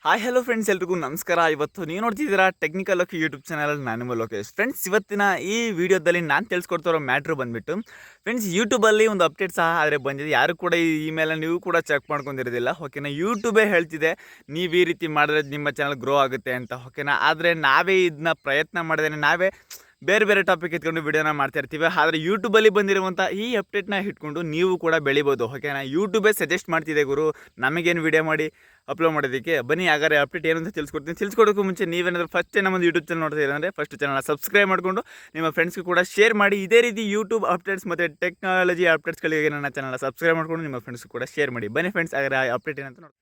Hi hello friends, ಎಲ್ರಿಗೂ ನಮಸ್ಕಾರ. ಇವತ್ತು ನೀವು ನೋಡ್ತಿದ್ದೀರಾ ಟೆಕ್ನಿಕಲ್loki ಯೂಟ್ಯೂಬ್ ಚಾನಲ್. ನಾನು ಲೋಕೇಶ್. ಫ್ರೆಂಡ್ಸ್, ಇವತ್ತಿನ ಈ ವಿಡಿಯೋದಲ್ಲಿ ನಾನು ತಿಳಿಸ್ಕೊಡ್ತಿರೋ ಮ್ಯಾಟ್ರು ಬಂದುಬಿಟ್ಟು ಫ್ರೆಂಡ್ಸ್, ಯೂಟ್ಯೂಬಲ್ಲಿ ಒಂದು ಅಪ್ಡೇಟ್ ಸಹ ಆದರೆ ಬಂದಿದೆ. ಯಾರು ಕೂಡ ಈ ಇಮೇಲನ್ನು ನೀವು ಕೂಡ ಚೆಕ್ ಮಾಡ್ಕೊಂಡಿರೋದಿಲ್ಲ, ಓಕೆನಾ. ಯೂಟ್ಯೂಬೇ ಹೇಳ್ತಿದೆ ನೀವು ಈ ರೀತಿ ಮಾಡಿದ್ರೆ ನಿಮ್ಮ ಚಾನಲ್ ಗ್ರೋ ಆಗುತ್ತೆ ಅಂತ, ಓಕೆನಾ. ಆದರೆ ನಾವೇ ಇದನ್ನ ಪ್ರಯತ್ನ ಮಾಡಿದ್ರೆ ನಾವೇ ಬೇರೆ ಬೇರೆ ಟಾಪಿಕ್ ಎತ್ಕೊಂಡು ವಿಡಿಯೋನ ಮಾಡ್ತಾ ಇರ್ತೀವಿ. ಆದರೆ ಯೂಟ್ಯೂಬಲ್ಲಿ ಬಂದಿರುವಂಥ ಈ ಅಪ್ಡೇಟ್ನ ಇಟ್ಕೊಂಡು ನೀವು ಕೂಡ ಬೆಳಿಬೋದು, ಓಕೆನಾ. ಯೂಟ್ಯೂಬೇ ಸಜೆಸ್ಟ್ ಮಾಡ್ತಿದೆ ಗುರು, ನಮಗೇನು ವಿಡಿಯೋ ಮಾಡಿ ಅಪ್ಲೋಡ್ ಮಾಡೋದಕ್ಕೆ. ಬನ್ನಿ ಹಾಗಾದ್ರೆ ಅಪ್ಡೇಟ್ ಏನು ಅಂತ ತಿಳಿಸ್ಕೊಡೋಕ್ಕೂ ಮುಂಚೆ ನೀವೇನಾದರೂ ಫಸ್ಟ್ ಟೈಮ್ ನಮ್ಮದು ಯೂಟ್ಯೂಬ್ ಚಾನಲ್ ನೋಡ್ತಾ ಇದ್ದಾರೆ ಫಸ್ಟ್ ಚಾನಲ್ನ ಸಬ್ಸ್ಕ್ರೈಬ್ ಮಾಡಿಕೊಂಡು ನಿಮ್ಮ ಫ್ರೆಂಡ್ಸ್ಗೂ ಕೂಡ ಶೇರ್ ಮಾಡಿ. ಇದೇ ರೀತಿ ಯೂಟ್ಯೂಬ್ ಅಪ್ಡೇಟ್ಸ್ ಮತ್ತು ಟೆಕ್ನಾಲಜಿ ಅಪ್ಡೇಟ್ಸ್ಗಳಿಗೆ ನನ್ನ ಚಾನಲ್ನ ಸಬ್ಸ್ಕ್ರೈಬ್ ಮಾಡಿಕೊಂಡು ನಿಮ್ಮ ಫ್ರೆಂಡ್ಸ್ಗೂ ಕೂಡ ಶೇರ್ ಮಾಡಿ. ಬನ್ನಿ ಫ್ರೆಂಡ್ಸ್, ಹಾಗಾದ್ರೆ ಆ ಅಪ್ಡೇಟ್ ಏನಂತ ನೋಡಿ.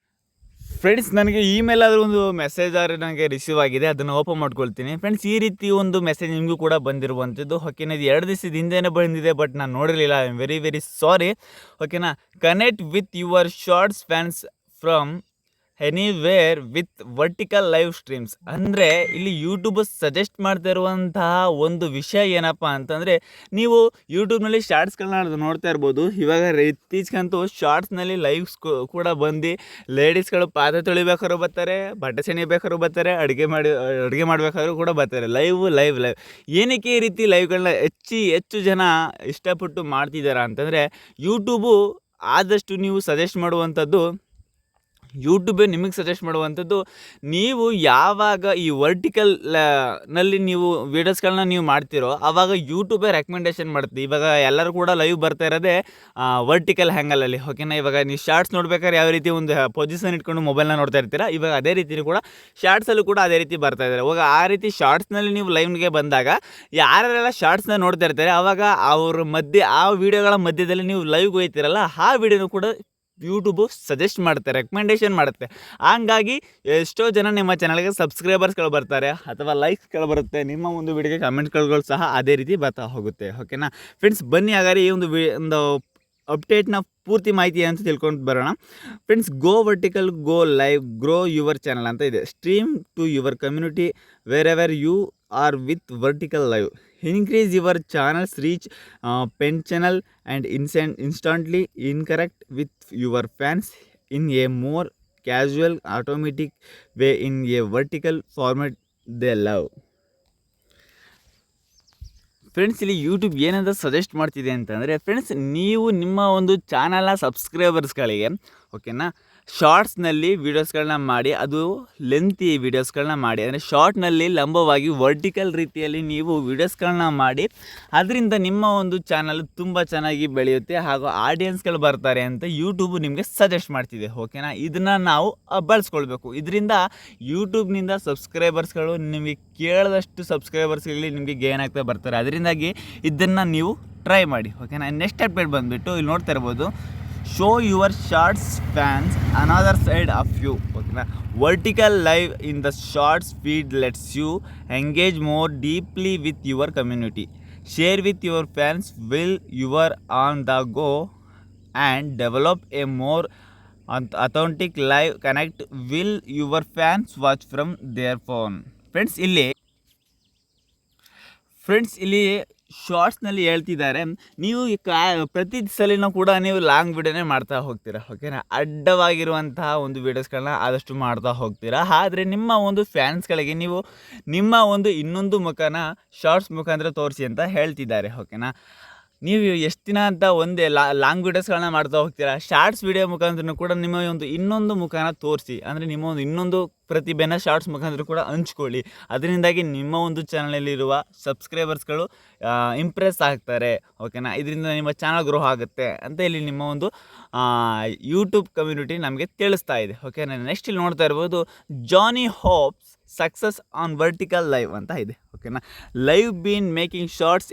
ಫ್ರೆಂಡ್ಸ್, ನನಗೆ ಇಮೇಲ್ ಆದರೂ ಒಂದು ಮೆಸೇಜ್ ಆದರೆ ನನಗೆ ರಿಸೀವ್ ಆಗಿದೆ, ಅದನ್ನು ಓಪನ್ ಮಾಡ್ಕೊಳ್ತೀನಿ. ಫ್ರೆಂಡ್ಸ್, ಈ ರೀತಿ ಒಂದು ಮೆಸೇಜ್ ನಿಮಗೂ ಕೂಡ ಬಂದಿರುವಂಥದ್ದು, ಓಕೆನಾ. ಇದು 2 ದಿವಸದ ಹಿಂದೆನೇ ಬಂದಿದೆ, ಬಟ್ ನಾನು ನೋಡಿರಲಿಲ್ಲ. I am very very sorry, ಓಕೆನಾ. Connect with your shorts fans from anywhere with vertical live streams. ಅಂದರೆ ಇಲ್ಲಿ ಯೂಟ್ಯೂಬ್ ಸಜೆಸ್ಟ್ ಮಾಡ್ತಾ ಇರುವಂತಹ ಒಂದು ವಿಷಯ ಏನಪ್ಪ ಅಂತಂದರೆ, ನೀವು ಯೂಟ್ಯೂಬ್ನಲ್ಲಿ ಶಾರ್ಟ್ಸ್ಗಳನ್ನ ನೋಡ್ತಾ ಇರ್ಬೋದು. ಇವಾಗ ಇತ್ತೀಚೆಗಂತೂ ಶಾರ್ಟ್ಸ್ನಲ್ಲಿ ಲೈವ್ಸ್ ಕೂಡ ಬಂದು ಲೇಡೀಸ್ಗಳು ಪಾತ್ರೆ ತೊಳಿಬೇಕಾದ್ರೂ ಬರ್ತಾರೆ, ಬಟ್ಟೆ ಸೆಣಿಬೇಕಾದ್ರೂ ಬರ್ತಾರೆ, ಅಡುಗೆ ಮಾಡಬೇಕಾದ್ರೂ ಕೂಡ ಬರ್ತಾರೆ. ಲೈವ್ ಏನಕ್ಕೆ ಈ ರೀತಿ ಲೈವ್ಗಳನ್ನ ಹೆಚ್ಚು ಜನ ಇಷ್ಟಪಟ್ಟು ಮಾಡ್ತಿದ್ದಾರೆ ಅಂತಂದರೆ, ಯೂಟ್ಯೂಬು ಆದಷ್ಟು ನೀವು ಸಜೆಸ್ಟ್ ಮಾಡುವಂಥದ್ದು, ಯೂಟ್ಯೂಬೇ ನಿಮಗೆ ಸಜೆಸ್ಟ್ ಮಾಡುವಂಥದ್ದು, ನೀವು ಯಾವಾಗ ಈ ನಲ್ಲಿ ನೀವು ವೀಡಿಯೋಸ್ಗಳನ್ನ ನೀವು ಮಾಡ್ತಿರೋ ಆವಾಗ ಯೂಟ್ಯೂಬೇ ರೆಕಮೆಂಡೇಷನ್ ಮಾಡುತ್ತೆ. ಇವಾಗ ಎಲ್ಲರೂ ಕೂಡ ಲೈವ್ ಬರ್ತಾ ಇರೋದೇ ವರ್ಟಿಕಲ್ ಹ್ಯಾಂಗಲಲ್ಲಿ, ಓಕೆನಾ. ಇವಾಗ ನೀವು ಶಾರ್ಟ್ಸ್ ನೋಡ್ಬೇಕಾದ್ರೆ ಯಾವ ರೀತಿ ಒಂದು ಪೊಸಿಷನ್ ಇಟ್ಕೊಂಡು ಮೊಬೈಲ್ನ ನೋಡ್ತಾ ಇರ್ತೀರಾ, ಇವಾಗ ಅದೇ ರೀತಿ ಕೂಡ ಶಾರ್ಟ್ಸಲ್ಲೂ ಕೂಡ ಅದೇ ರೀತಿ ಬರ್ತಾ ಇದ್ದಾರೆ. ಇವಾಗ ಆ ರೀತಿ ಶಾರ್ಟ್ಸ್ನಲ್ಲಿ ನೀವು ಲೈವ್ಗೆ ಬಂದಾಗ ಯಾರೆಲ್ಲ ಶಾರ್ಟ್ಸ್ನ ನೋಡ್ತಾ ಇರ್ತಾರೆ, ಆವಾಗ ಅವ್ರ ಮಧ್ಯೆ ಆ ವಿಡಿಯೋಗಳ ಮಧ್ಯದಲ್ಲಿ ನೀವು ಲೈವ್ಗೆ ಹೋಗ್ತೀರಲ್ಲ, ಆ ವಿಡಿಯೋನು ಕೂಡ ಯೂಟ್ಯೂಬು ಸಜೆಸ್ಟ್ ಮಾಡುತ್ತೆ, ರೆಕಮೆಂಡೇಷನ್ ಮಾಡುತ್ತೆ. ಹಂಗಾಗಿ ಎಷ್ಟೋ ಜನ ನಿಮ್ಮ ಚಾನಲ್ಗೆ ಸಬ್ಸ್ಕ್ರೈಬರ್ಸ್ಗಳು ಬರ್ತಾರೆ ಅಥವಾ ಲೈಕ್ಸ್ಗಳು ಬರುತ್ತೆ, ನಿಮ್ಮ ಒಂದು ವಿಡಿಯೋಗೆ ಕಮೆಂಟ್ಗಳು ಸಹ ಅದೇ ರೀತಿ ಬರ್ತಾ ಹೋಗುತ್ತೆ, ಓಕೆನಾ. ಫ್ರೆಂಡ್ಸ್, ಬನ್ನಿ ಹಾಗಾದ್ರೆ ಈ ಒಂದು ಅಪ್ಡೇಟ್ನ ಪೂರ್ತಿ ಮಾಹಿತಿ ಅಂತ ತಿಳ್ಕೊಂಡು ಬರೋಣ. Friends, go vertical, go live, grow your channel ಅಂತ ಇದೆ. Stream to your community wherever you are with vertical live. Increase your channel's reach, pen channel and instantly interact with your fans in a more casual, automatic way in a vertical format they love. Friends, ಇಲ್ಲಿ YouTube ಏನಂತ suggest ಮಾಡ್ತಿದೆ ಅಂತಂದರೆ, friends, ನೀವು ನಿಮ್ಮ ಒಂದು ಚಾನಲ್ನ ಸಬ್ಸ್ಕ್ರೈಬರ್ಸ್ಗಳಿಗೆ, ಓಕೆನಾ, ಶಾರ್ಟ್ಸ್ನಲ್ಲಿ ವೀಡಿಯೋಸ್ಗಳನ್ನ ಮಾಡಿ, ಅದು ಲೆಂತಿ ವೀಡಿಯೋಸ್ಗಳನ್ನ ಮಾಡಿ, ಅಂದರೆ ಶಾರ್ಟ್ನಲ್ಲಿ ಲಂಬವಾಗಿ ವರ್ಟಿಕಲ್ ರೀತಿಯಲ್ಲಿ ನೀವು ವೀಡಿಯೋಸ್ಗಳನ್ನ ಮಾಡಿ, ಅದರಿಂದ ನಿಮ್ಮ ಒಂದು ಚಾನಲ್ ತುಂಬ ಚೆನ್ನಾಗಿ ಬೆಳೆಯುತ್ತೆ ಹಾಗೂ ಆಡಿಯನ್ಸ್ಗಳು ಬರ್ತಾರೆ ಅಂತ ಯೂಟ್ಯೂಬು ನಿಮಗೆ ಸಜೆಸ್ಟ್ ಮಾಡ್ತಿದೆ, ಓಕೆನಾ. ಇದನ್ನು ನಾವು ಬಳಸ್ಕೊಳ್ಬೇಕು. ಇದರಿಂದ ಯೂಟ್ಯೂಬ್ನಿಂದ ಸಬ್ಸ್ಕ್ರೈಬರ್ಸ್ಗಳು ನಿಮಗೆ ಕೇಳಿದಷ್ಟು ಸಬ್ಸ್ಕ್ರೈಬರ್ಸ್ಗಳಿಗೆ ನಿಮಗೆ ಗೇನ್ ಆಗ್ತಾ ಬರ್ತಾರೆ. ಅದರಿಂದಾಗಿ ಇದನ್ನು ನೀವು ಟ್ರೈ ಮಾಡಿ, ಓಕೆನಾ. ನೆಕ್ಸ್ಟ್ ಅಪ್ಡೇಟ್ ಬಂದುಬಿಟ್ಟು ಇಲ್ಲಿ ನೋಡ್ತಾ ಇರ್ಬೋದು, show your shorts fans another side of you, ಓಕೆನಾ. Vertical live in the shorts feed lets you engage more deeply with your community, share with your fans will your on the go and develop a more authentic live connect will your fans watch from their phone. Friends, ಇಲ್ಲಿ ಶಾರ್ಟ್ಸ್ನಲ್ಲಿ ಹೇಳ್ತಿದ್ದಾರೆ, ನೀವು ಪ್ರತಿ ಸಲಿನೂ ಕೂಡ ನೀವು long ವಿಡಿಯೋನೇ ಮಾಡ್ತಾ ಹೋಗ್ತೀರಾ, ಓಕೆನಾ. ಅಡ್ಡವಾಗಿರುವಂತಹ ಒಂದು ವೀಡಿಯೋಸ್ಗಳನ್ನ ಆದಷ್ಟು ಮಾಡ್ತಾ ಹೋಗ್ತೀರಾ. ಆದರೆ ನಿಮ್ಮ ಒಂದು ಫ್ಯಾನ್ಸ್ಗಳಿಗೆ ನೀವು ನಿಮ್ಮ ಒಂದು ಇನ್ನೊಂದು ಮುಖನ ಶಾರ್ಟ್ಸ್ ಮುಖಾಂತರ ತೋರಿಸಿ ಅಂತ ಹೇಳ್ತಿದ್ದಾರೆ, ಓಕೆನಾ. ನೀವು ಎಷ್ಟು ದಿನ ಅಂತ ಒಂದೇ ಲಾಂಗ್ ವೀಡಿಯೋಸ್ಗಳನ್ನ ಮಾಡ್ತಾ ಹೋಗ್ತೀರಾ, ಶಾರ್ಟ್ಸ್ ವೀಡಿಯೋ ಮುಖಾಂತರ ಕೂಡ ನಿಮ್ಮ ಒಂದು ಇನ್ನೊಂದು ಮುಖನ ತೋರಿಸಿ, ಅಂದರೆ ನಿಮ್ಮ ಒಂದು ಇನ್ನೊಂದು ಪ್ರತಿಭೆನ ಶಾರ್ಟ್ಸ್ ಮುಖಾಂತರ ಕೂಡ ಹಂಚ್ಕೊಳ್ಳಿ. ಅದರಿಂದಾಗಿ ನಿಮ್ಮ ಒಂದು ಚಾನಲಲ್ಲಿರುವ ಸಬ್ಸ್ಕ್ರೈಬರ್ಸ್ಗಳು ಇಂಪ್ರೆಸ್ ಆಗ್ತಾರೆ, ಓಕೆನಾ. ಇದರಿಂದ ನಿಮ್ಮ ಚಾನಲ್ ಗ್ರೋ ಆಗುತ್ತೆ ಅಂತ ಇಲ್ಲಿ ನಿಮ್ಮ ಒಂದು ಯೂಟ್ಯೂಬ್ ಕಮ್ಯುನಿಟಿ ನಮಗೆ ತಿಳಿಸ್ತಾ ಇದೆ, ಓಕೆನಾ. ನೆಕ್ಸ್ಟ್ ಇಲ್ಲಿ ನೋಡ್ತಾ ಇರ್ಬೋದು, Johnny hopes success on vertical live ಅಂತ ಇದೆ, ಓಕೆನಾ. Live been making shorts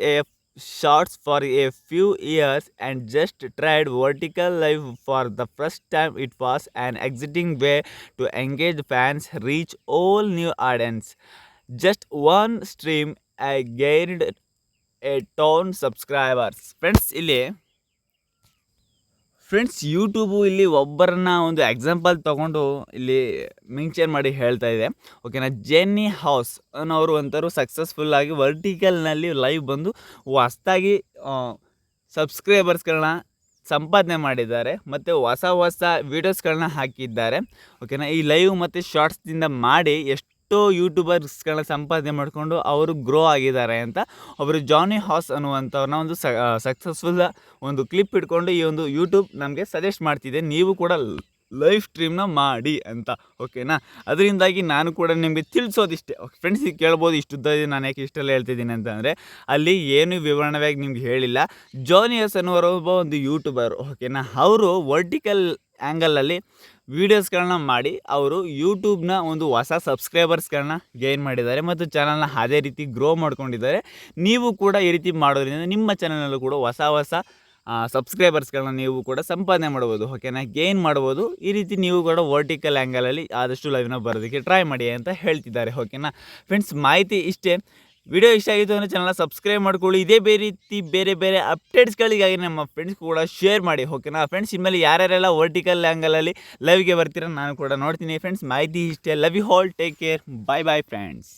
for a few years and just tried vertical live for the first time. It was an exciting way to engage fans, reach all new audience. Just one stream I gained a ton subscribers. Friends, YouTube ಇಲ್ಲಿ ಒಬ್ಬರನ್ನ ಒಂದು example ತೊಗೊಂಡು ಇಲ್ಲಿ mention ಮಾಡಿ ಹೇಳ್ತಾ ಇದೆ, ಓಕೆನಾ. Jenny house ಅನ್ನೋರು ಒಂಥರು ಸಕ್ಸಸ್ಫುಲ್ಲಾಗಿ ವರ್ಟಿಕಲ್ನಲ್ಲಿ ಲೈವ್ ಬಂದು ಹೊಸ್ದಾಗಿ ಸಬ್ಸ್ಕ್ರೈಬರ್ಸ್ಗಳನ್ನ ಸಂಪಾದನೆ ಮಾಡಿದ್ದಾರೆ ಮತ್ತು ಹೊಸ ಹೊಸ ವೀಡಿಯೋಸ್ಗಳನ್ನ ಹಾಕಿದ್ದಾರೆ ಓಕೆನಾ. ಈ ಲೈವ್ ಮತ್ತು ಶಾರ್ಟ್ಸ್ದಿಂದ ಮಾಡಿ ಎಷ್ಟೋ ಯೂಟ್ಯೂಬರ್ಸ್ಗಳನ್ನ ಸಂಪಾದನೆ ಮಾಡಿಕೊಂಡು ಅವರು ಗ್ರೋ ಆಗಿದ್ದಾರೆ ಅಂತ ಒಬ್ಬರು ಜಾನಿ ಹಾಸ್ ಅನ್ನುವಂಥವ್ರನ್ನ ಒಂದು ಸಕ್ಸಸ್ಫುಲ್ ಒಂದು ಕ್ಲಿಪ್ ಇಟ್ಕೊಂಡು ಈ ಒಂದು ಯೂಟ್ಯೂಬ್ ನಮಗೆ ಸಜೆಸ್ಟ್ ಮಾಡ್ತಿದೆ, ನೀವು ಕೂಡ ಲೈವ್ ಸ್ಟ್ರೀಮ್ನ ಮಾಡಿ ಅಂತ ಓಕೆನಾ. ಅದರಿಂದಾಗಿ ನಾನು ಕೂಡ ನಿಮಗೆ ತಿಳಿಸೋದಿಷ್ಟೇ ಫ್ರೆಂಡ್ಸ್. ಈಗ ಕೇಳ್ಬೋದು ಇಷ್ಟುದ್ದ ನಾನು ಯಾಕೆ ಇಷ್ಟೆಲ್ಲ ಹೇಳ್ತಿದ್ದೀನಿ ಅಂತಂದರೆ ಅಲ್ಲಿ ಏನು ವಿವರಣವಾಗಿ ನಿಮ್ಗೆ ಹೇಳಿಲ್ಲ. ಜಾನಿಯಸ್ ಅನ್ನೋರು ಒಬ್ಬ ಒಂದು ಯೂಟ್ಯೂಬರ್ ಓಕೆನಾ. ಅವರು ವರ್ಟಿಕಲ್ ಆ್ಯಂಗಲಲ್ಲಿ ವೀಡಿಯೋಸ್ಗಳನ್ನ ಮಾಡಿ ಅವರು ಯೂಟ್ಯೂಬ್ನ ಒಂದು ಹೊಸ ಸಬ್ಸ್ಕ್ರೈಬರ್ಸ್ಗಳನ್ನ ಗೇನ್ ಮಾಡಿದ್ದಾರೆ ಮತ್ತು ಚಾನಲ್ನ ಅದೇ ರೀತಿ ಗ್ರೋ ಮಾಡ್ಕೊಂಡಿದ್ದಾರೆ. ನೀವು ಕೂಡ ಈ ರೀತಿ ಮಾಡೋದ್ರಿಂದ ನಿಮ್ಮ ಚಾನಲ್ನಲ್ಲೂ ಕೂಡ ಹೊಸ ಹೊಸ ಸಬ್ಸ್ಕ್ರೈಬರ್ಸ್ಗಳನ್ನ ನೀವು ಕೂಡ ಸಂಪಾದನೆ ಮಾಡ್ಬೋದು ಓಕೆನಾ, ಗೇನ್ ಮಾಡ್ಬೋದು. ಈ ರೀತಿ ನೀವು ಕೂಡ ವರ್ಟಿಕಲ್ ಆ್ಯಂಗಲಲ್ಲಿ ಆದಷ್ಟು ಲೈವ್ನ ಬರೋದಕ್ಕೆ ಟ್ರೈ ಮಾಡಿ ಅಂತ ಹೇಳ್ತಿದ್ದಾರೆ ಓಕೆನಾ. ಫ್ರೆಂಡ್ಸ್ ಮಾಹಿತಿ ಇಷ್ಟೇ. ವಿಡಿಯೋ ಇಷ್ಟ ಆಗಿತ್ತು ಅಂದರೆ ಚಾನಲ್ನ ಸಬ್ಸ್ಕ್ರೈಬ್ ಮಾಡ್ಕೊಳ್ಳಿ. ಇದೇ ರೀತಿ ಬೇರೆ ಬೇರೆ ಅಪ್ಡೇಟ್ಸ್ಗಳಿಗಾಗಿ ನಮ್ಮ ಫ್ರೆಂಡ್ಸ್ ಕೂಡ ಶೇರ್ ಮಾಡಿ ಓಕೆನಾ. ಫ್ರೆಂಡ್ಸ್ ಇನ್ಮೇಲೆ ಯಾರ್ಯಾರೆಲ್ಲ ವರ್ಟಿಕಲ್ ಆ್ಯಂಗಲಲ್ಲಿ ಲೈವ್ಗೆ ಬರ್ತೀರ ನಾನು ಕೂಡ ನೋಡ್ತೀನಿ ಫ್ರೆಂಡ್ಸ್. ಮಾಹಿತಿ ಇಷ್ಟೇ. Love you all, take care, bye bye friends.